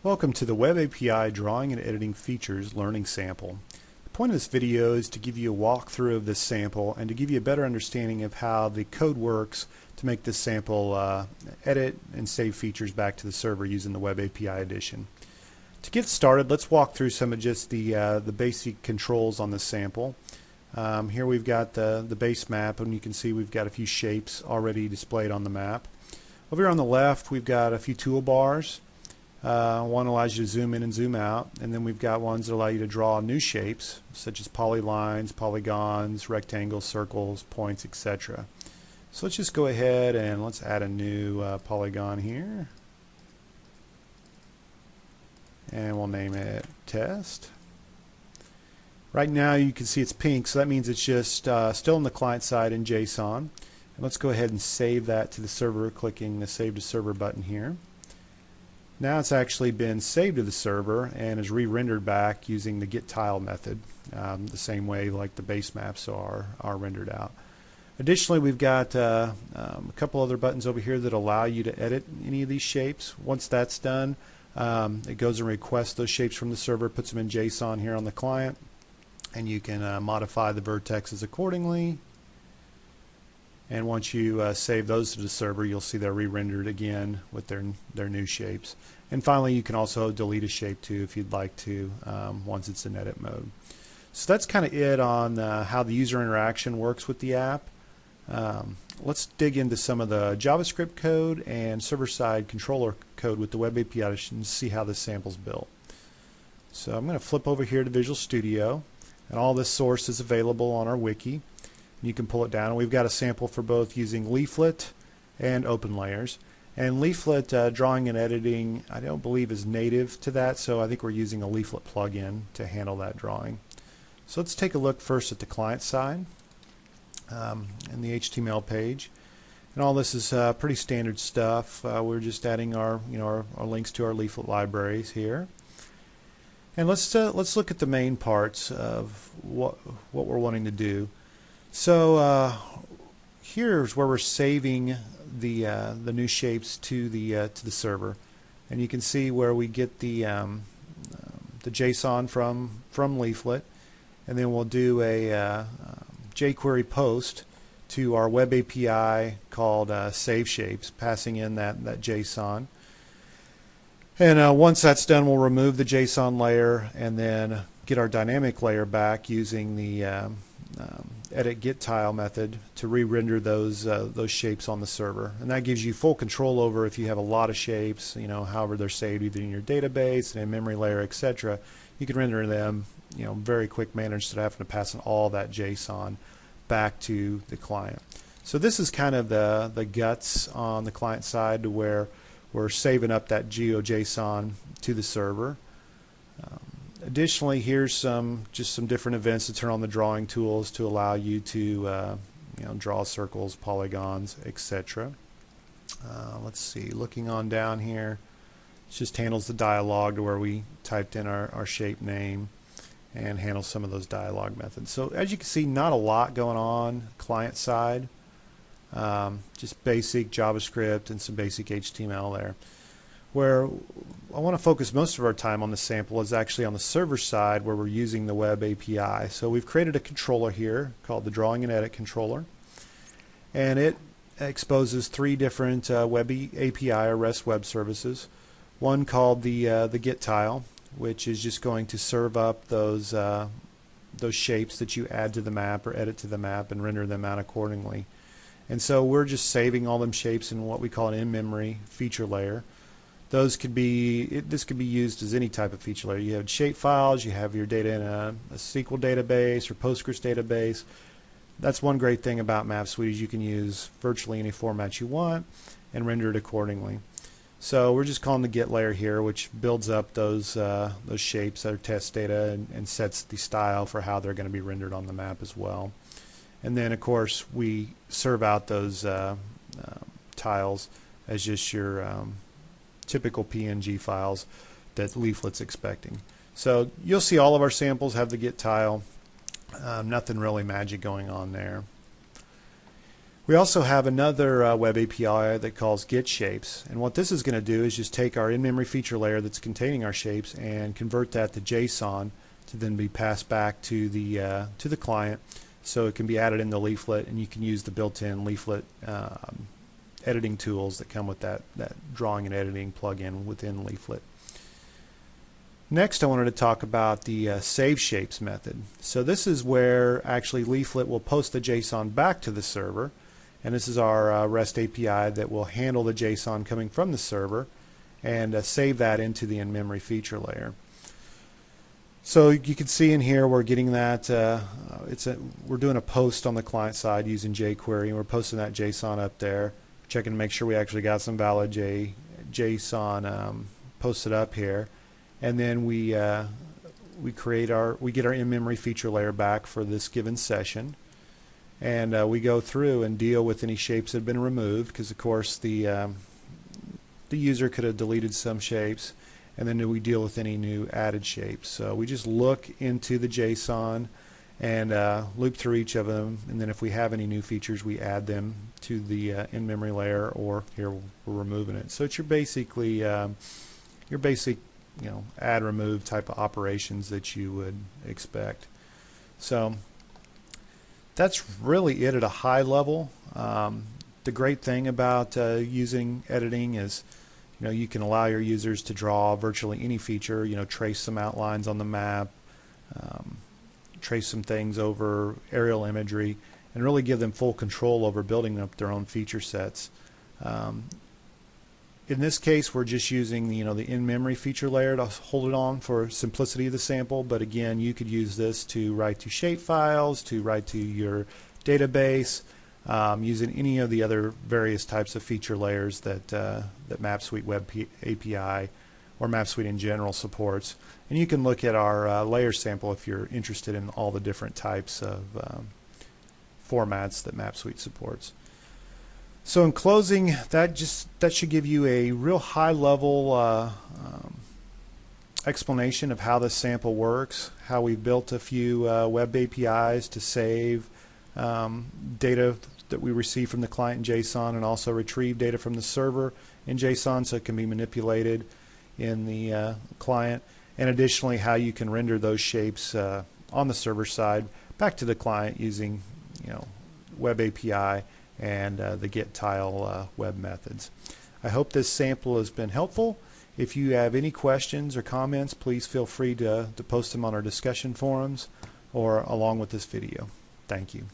Welcome to the WebAPI Drawing and Editing Features Learning Sample. The point of this video is to give you a walkthrough of this sample and to give you a better understanding of how the code works to make this sample edit and save features back to the server using the WebAPI Edition. To get started, let's walk through some of just the basic controls on this sample. Here we've got the base map, and you can see we've got a few shapes already displayed on the map. Over here on the left, we've got a few toolbars. One allows you to zoom in and zoom out, and then we've got ones that allow you to draw new shapes such as polylines, polygons, rectangles, circles, points, etc. So let's just go ahead and let's add a new polygon here, and we'll name it test. Right now you can see it's pink, so that means it's just still on the client side in JSON. And let's go ahead and save that to the server, clicking the Save to Server button here. Now it's actually been saved to the server and is re-rendered back using the getTile method, the same way like the base maps are rendered out. Additionally, we've got a couple other buttons over here that allow you to edit any of these shapes. Once that's done, it goes and requests those shapes from the server, puts them in JSON here on the client, and you can modify the vertexes accordingly. And once you save those to the server, you'll see they're re-rendered again with their new shapes. And finally, you can also delete a shape too if you'd like to once it's in edit mode. So that's kind of it on how the user interaction works with the app. Let's dig into some of the JavaScript code and server-side controller code with the WebAPI Edition to see how this sample's built. So I'm going to flip over here to Visual Studio, and all this source is available on our wiki. You can pull it down, and we've got a sample for both using Leaflet and Open Layers. And Leaflet drawing and editing, I don't believe is native to that, so I think we're using a Leaflet plugin to handle that drawing. So let's take a look first at the client side and the HTML page. And all this is pretty standard stuff. We're just adding our links to our Leaflet libraries here. And let's look at the main parts of what we're wanting to do. So here's where we're saving the new shapes to the server, and you can see where we get the JSON from Leaflet, and then we'll do a jQuery post to our web API called Save Shapes, passing in that JSON. And once that's done, we'll remove the JSON layer and then get our dynamic layer back using the edit getTile method to re-render those shapes on the server, and that gives you full control over if you have a lot of shapes, however they're saved either in your database and in memory layer, etc. You can render them, very quick manner instead of having to pass in all that JSON back to the client. So this is kind of the guts on the client side, to where we're saving up that GeoJSON to the server. Additionally, here's just some different events to turn on the drawing tools to allow you to draw circles, polygons, etc. Let's see, looking on down here, it just handles the dialog to where we typed in our shape name and handles some of those dialog methods. So as you can see, not a lot going on client side, just basic JavaScript and some basic HTML there. Where I want to focus most of our time on the sample is actually on the server side, where we're using the web API. So we've created a controller here called the Drawing and Edit controller, and it exposes three different web API or REST web services. One called the getTile, which is just going to serve up those shapes that you add to the map or edit to the map and render them out accordingly. And so we're just saving all them shapes in what we call an in-memory feature layer. This could be used as any type of feature layer. You have shape files, you have your data in a SQL database or Postgres database. That's one great thing about MapSuite, is you can use virtually any format you want and render it accordingly. So we're just calling the get layer here, which builds up those shapes that are test data and sets the style for how they're going to be rendered on the map as well. And then of course we serve out those tiles as just your typical PNG files that Leaflet's expecting. So you'll see all of our samples have the getTile. Nothing really magic going on there. We also have another web API that calls getShapes, and what this is going to do is just take our in-memory feature layer that's containing our shapes and convert that to JSON to then be passed back to the client, so it can be added in the leaflet, and you can use the built-in leaflet editing tools that come with that drawing and editing plugin within leaflet. Next, I wanted to talk about the save shapes method. So this is where actually leaflet will post the JSON back to the server, and this is our REST API that will handle the JSON coming from the server and save that into the in-memory feature layer. So you can see in here we're getting that we're doing a post on the client side using jQuery, and we're posting that JSON up there, checking to make sure we actually got some valid JSON posted up here, and then we get our in-memory feature layer back for this given session, and we go through and deal with any shapes that have been removed, because of course the user could have deleted some shapes, and then we deal with any new added shapes. So we just look into the JSON and loop through each of them, and then if we have any new features we add them to the in-memory layer, or here we're removing it. So it's your basic add remove type of operations that you would expect. So that's really it at a high level. The great thing about using editing is you can allow your users to draw virtually any feature, trace some outlines on the map, trace some things over aerial imagery, and really give them full control over building up their own feature sets. In this case, we're just using the in-memory feature layer to hold it on for simplicity of the sample, but again, you could use this to write to shape files, to write to your database, using any of the other various types of feature layers that MapSuite WebAPI or MapSuite in general supports. And you can look at our layer sample if you're interested in all the different types of formats that MapSuite supports. So in closing, that should give you a real high-level explanation of how this sample works, how we've built a few web APIs to save data that we receive from the client in JSON, and also retrieve data from the server in JSON so it can be manipulated in the client, and additionally how you can render those shapes on the server side back to the client using web API and the getTile web methods. I hope this sample has been helpful. If you have any questions or comments, please feel free to post them on our discussion forums or along with this video. Thank you.